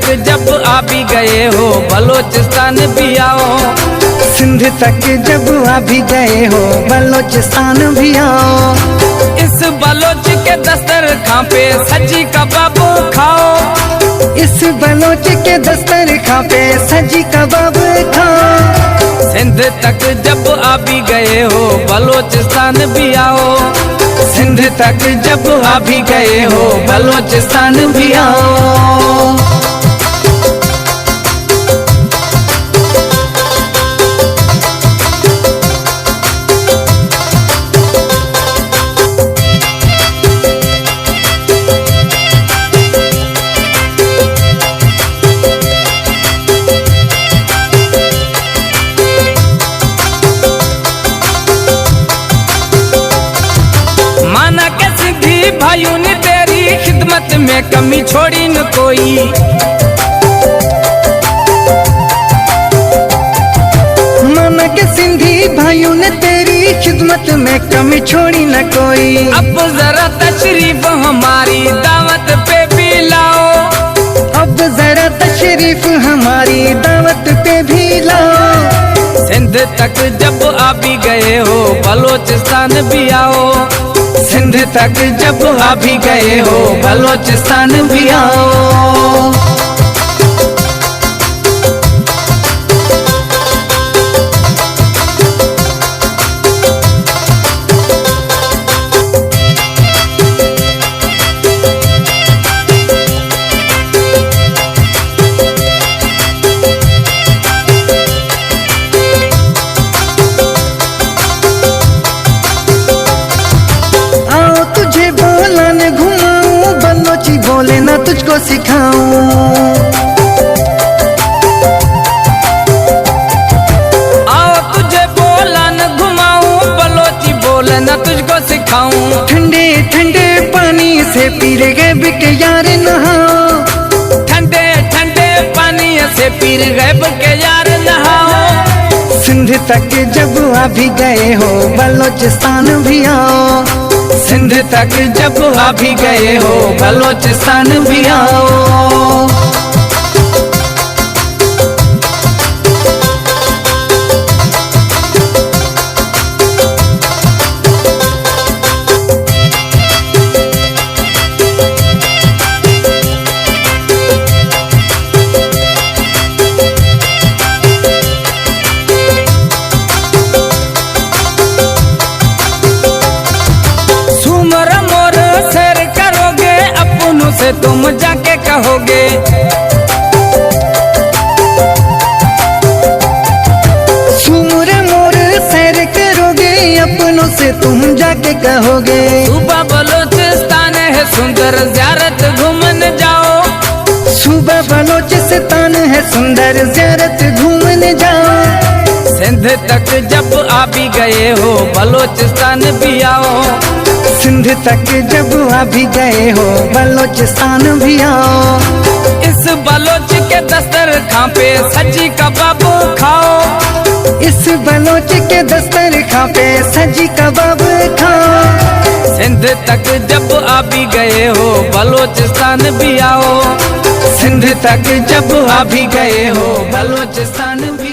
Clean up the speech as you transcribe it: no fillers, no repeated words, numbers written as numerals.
तक जब आ भी गए हो बलोचिस्तान भी आओ। सिंध तक जब आ भी गए हो बलोचिस्तान भी आओ। इस बलोच के दस्तरखां पे सजी कबाब खाओ। इस बलोच के दस्तरखां पे सजी कबाब खाओ। सिंध तक जब आ भी गए हो बलोचिस्तान भी आओ। सिंध तक जब आ भी गए हो बलोचिस्तान भी आओ। भाइयों ने तेरी खिदमत में कमी छोड़ी न कोई। माना के सिंधी भाइयों ने तेरी खिदमत में कमी छोड़ी न कोई। अब जरा तशरीफ हमारी दावत पे भी लाओ। अब जरा तशरीफ हमारी दावत पे भी लाओ। सिंध तक जब आ भी गए हो बलोचिस्तान भी आओ। सिंध तक जब आ भी गए हो बलोचिस्तान भी आओ। बोले ना तुझको सिखाऊं। आओ तुझे बोला न घुमाऊं बलोची बोले न तुझको सिखाऊं। ठंडे ठंडे पानी से पीर गैब के यार नहाओ। ठंडे ठंडे पानी से पीर गैब के यार नहाओ। सिंध तक जब आ भी गए हो बलोचिस्तान भी आओ। सिंध तक जब आ भी गए हो बलोचिस्तान भी आओ। से तुम जाके कहोगे। सुमर मोर सैर करोगे अपनों से तुम जाके कहोगे। सुबह बलोचिस्तान है सुंदर ज़ियारत घूमन जाओ। सुबह बलोचिस्तान है सुंदर ज़ियारत घूमने जाओ। सिंध तक जब आ भी गए हो बलोचिस्तान भी आओ। सिंध तक जब आ भी गए हो बलोचिस्तान भी आओ। इस बलोच के दस्तरखां पे सजी कबाब खाओ। इस बलोच के दस्तरखां पे सजी कबाब खाओ। सिंध तक जब आ भी गए हो बलोचिस्तान भी आओ। सिंध तक जब आ भी गए हो बलोचिस्तान भी